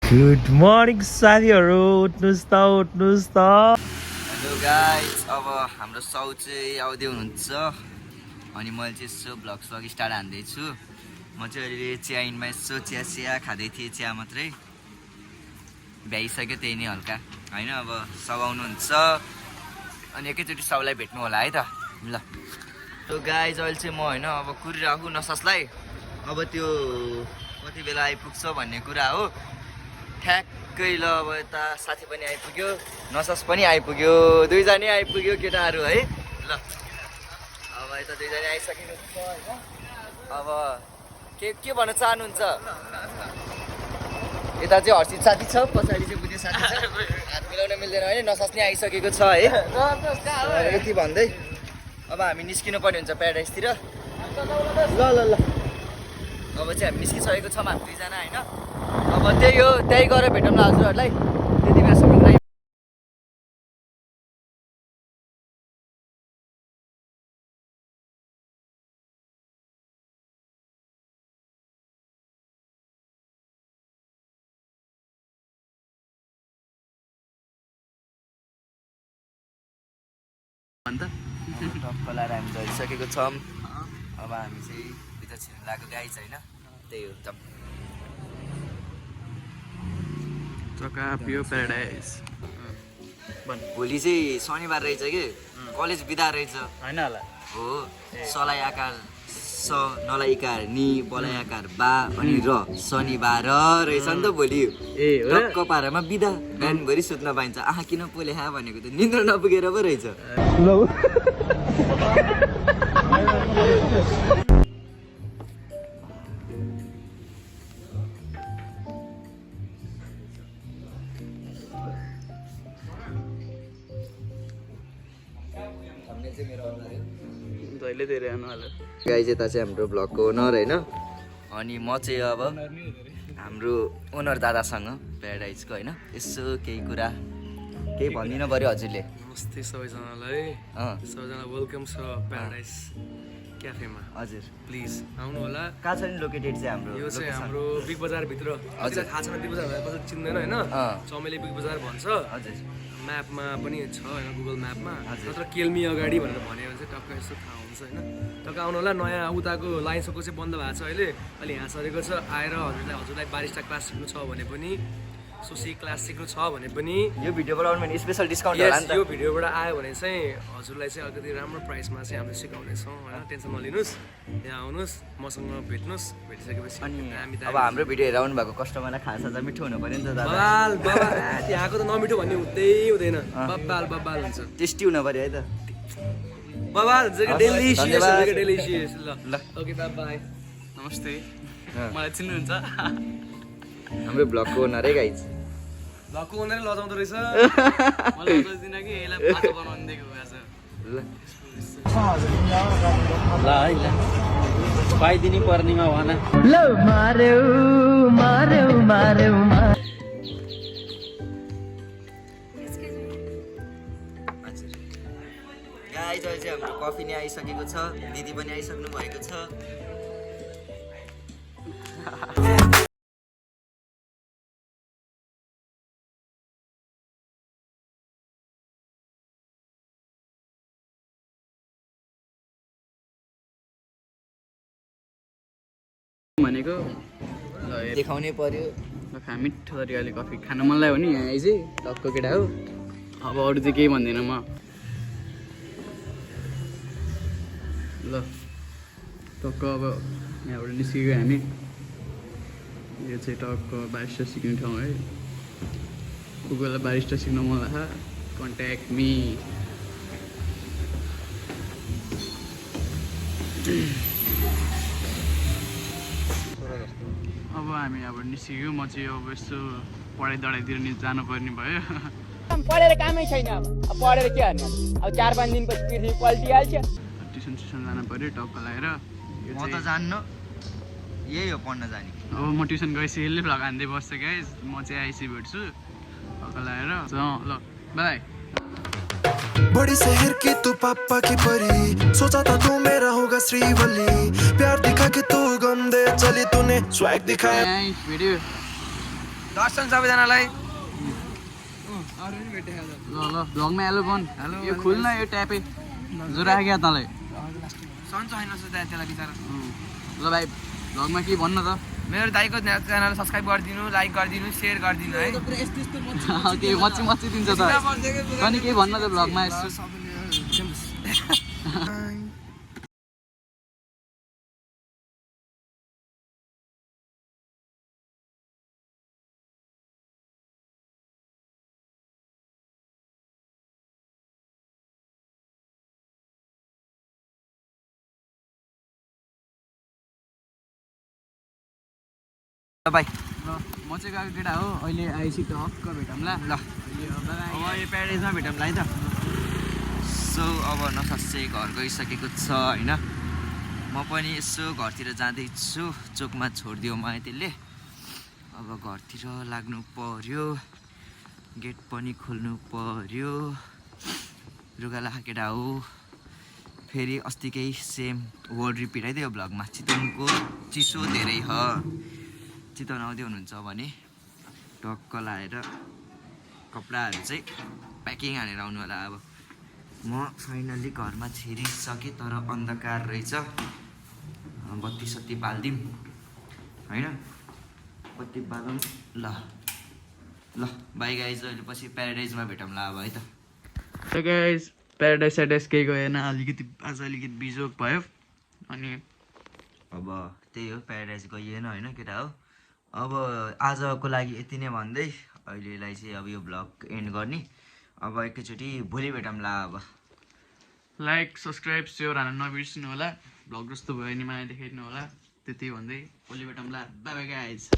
Good morning साथीहरू, उठ्नुहोस् त। हेलो गाइस, अब हाम्रो साउ चाहिँ आउँदै हुनुहुन्छ अनि मैले चाहिँ यसो भ्लग स्टार्ट हान्दैछु। म चाहिँ अहिले चियाइनमा यसो चिया खाँदै थिएँ, चिया मात्रै भ्याइसक्यो, त्यही नै हल्का होइन। अब साउ आउनुहुन्छ अनि एकैचोटि साउलाई भेट्नु होला है त ल। तो गाइस अहिले चाहिँ म होइन अब कुरिरहेको नसासलाई, अब त्यो कति बेला आइपुग्छ भन्ने कुरा हो। ठ्याक्कै ल, अब यता साथी पनि आइपुग्यो, नसास पनि आइपुग्यो, दुईजनै आइपुग्यो केटाहरू है ल। अब यता दुईजना आइसकेको छ होइन। अब के भन्न चाहनुहुन्छ? यता चाहिँ हर्षित साथी छ, पछाडि चाहिँ बुझ्ने साथी छ, हात मिलाउन मिल्दैन होइन। नसास नै आइसकेको छ है यति भन्दै अब हामी निस्किनु पर्ने हुन्छ प्याराडाइसतिर। ल ल ल, अब चाहिँ हामी निस्किसकेको छौँ हामी दुईजना होइन। अब त्यही हो, त्यही गरेर भेटौँ न हजुरहरूलाई त्यति बेलासम्म। खोलाएर हामी झरिसकेको छौँ। अब हामी चाहिँ भित्र छिर्नु लागेको गाइस होइन, त्यही हो जम। प्याराडाइस भोलि चाहिँ शनिबार रहेछ कि, कलेज बिदा रहेछ होइन होला हो। सलाई आकार स, नलाई आकार नि, बलाई आकार बा अनि र, शनिबार रहेछ नि त भोलि। टक्क पारामा बिदा, बिहानभरि सुत्न पाइन्छ। आहा किन पोले खा भनेको त निन्द्रा नपुगेर पो रहेछ। गाइस यता चाहिँ हाम्रो भ्लगको ओनर होइन, अनि म चाहिँ अब हाम्रो ओनर दादासँग प्याराडाइजको होइन यसो केही कुरा केही भनिदिनु पऱ्यो हजुरले। नमस्ते सबैजनालाई, सबैजना वेलकम छ प्याराडाइस क्याफेमा। हजुर प्लिज आउनु होला। कहाँ छ नि लोकेटेड चाहिँ हाम्रो? यो चाहिँ हाम्रो बिग बजारभित्र। हजुर थाहा छैन बिग बजार भनेर चिन्दैन होइन, चमेली बिग बजार भन्छ। हजुर म्यापमा पनि छ होइन, गुगल म्यापमा। नत्र केल्मी अगाडि भनेर भन्यो भने चाहिँ टक्क यसो थाहा हुन्छ होइन। टक्क आउनु होला। नयाँ उताको लाइन सको चाहिँ बन्द भएको छ अहिले, अहिले यहाँ सरेको छ। आएर हजुरलाई बारिस्टा क्लास सिक्नु छ भने पनि, सोसी क्लास सिक्नु छ भने पनि यो भिडियोबाट आउनु भने स्पेसल डिस्काउन्ट होला नि त। यो भिडियोबाट आयो भने चाहिँ हजुरलाई चाहिँ अलिकति राम्रो प्राइसमा चाहिँ हामीले सिकाउनेछौँ होइन। टेन्सन नलिनुहोस्, यहाँ आउनुहोस्, मसँग भेट्नुहोस्, भेटिसकेपछि अनि अब हाम्रो भिडियो हेरेर आउनु भएको कस्टमरलाई खासा चाहिँ मिठो हुनु पऱ्यो नि त दादा। बबाल बबाल, यहाँको त नमिठो भन्ने हुँदै हुँदैन, बबाल बबाल हुन्छ। टेस्टी हुनु पऱ्यो है त बबाल डेलिसियस डेलिसियस। ल ल ओके बाई बाई। नमस्ते, मलाई चिन्नुहुन्छ? हाम्रो ब्लगको ओनर है गाइज। भक्कु उनीहरू लजाउँदो रहेछ। मलाई सोच्दिनँ कि यसलाई पातो बनाउनु दिएको भएछ। ल ल है ल पाइदिनु पर्नेमा भन ल। गाइज अहिले चाहिँ हाम्रो कफी नै आइसकेको छ, दिदी पनि आइसक्नु भएको छ। भनेको देखाउनै पर्यो। मिठो तरिकाले कफी खानु मन लाग्यो भने यहाँ आइज टक्क केटा हो। अब अरू चाहिँ केही भन्दिनँ म। ल टक्क अब यहाँबाट निस्कियो हामी। यो चाहिँ टक्क बारिस्टा सिक्ने ठाउँ है। को कोलाई बारिस्टा सिक्नु मन लाग्छ कन्ट्याक्ट मी। अब हामी अब निस्क्यो। म चाहिँ अब यस्तो पढाइ नि जानुपर्ने भयो। पढेर कामै छैन। अब पढेर के गर्ने? अब 4-5 दिनपछि पृथ्वी पल्टिहाल्छ। ट्युसन जानु पऱ्यो टक्क लगाएर। म त जान्न, यही हो पढ्न जाने। अब म ट्युसन गएपछि यसले भ्लग हान्दै बस्छ गाइस। म चाहिँ आइसी भेट्छु टक्क लगाएर। ल बाई। बड़ी शहर की तू पापा की परी, सोचा था तू मेरा होगा श्रीवल्ली, प्यार दिखा के तू गम दे चली, तूने स्वैग दिखाया। भिडियो दर्शन सबैजनालाई ल भ्लगमा हेलो भन यो खुल्न यो ट्यापे जो राख्यो तँलाई सन्चो होइन त्यसलाई बिचरा ल भाइ भ्लगमा के भन्नु त मेरो दाइको च्यानल सब्सक्राइब गरिदिनु लाइक गरिदिनु सेयर गरिदिनु है के मच्ची दिन्छ त अनि केही भन्न त भ्लगमा यसो भाइ ल म चाहिँ गएको केटा हो अहिले आइसी टक्क भेटौँला ल अब यो प्याराडाइजमा भेटौँला है त सो अब नसास चाहिँ घर गइसकेको छ होइन म पनि यसो घरतिर जाँदैछु चोकमा छोडिदियो मलाई त्यसले अब घरतिर लाग्नु पर्यो गेट पनि खोल्नु पर्यो रुगा लाखा केटा हो फेरि अस्तिकै सेम वर्ड रिपिट है त्यो भ्लगमा चितवनको चिसो धेरै ह चितवन आउँदै हुनुहुन्छ भने टक्क लाएर कपडाहरू चाहिँ प्याकिङ हानेर आउनु होला अब म फाइनल्ली घरमा छिरिसकेँ तर अन्धकार रहेछ बत्ती सत्ती बालिदिउँ होइन बत्ती बालौँ ल ल बाई गाइज अहिले पछि प्याराडाइजमा भेटौँला अब है त गाइज प्याराडाइस केही गएन अलिकति आज अलिकति बिजोग भयो अनि अब त्यही हो प्याराडाइज गइएन होइन केटा हो अब आजको लागि यति नै भन्दै अहिलेलाई चाहिँ अब यो भ्लग एन्ड गर्ने अब एकैचोटि भोलि भेटौँला अब लाइक सब्सक्राइब सेयर हान्न नबिर्सिनु होला भ्लग जस्तो भयो नि माया देखाइदिनु होला त्यति भन्दै भोलि भेटौँला बाई बाई गाइज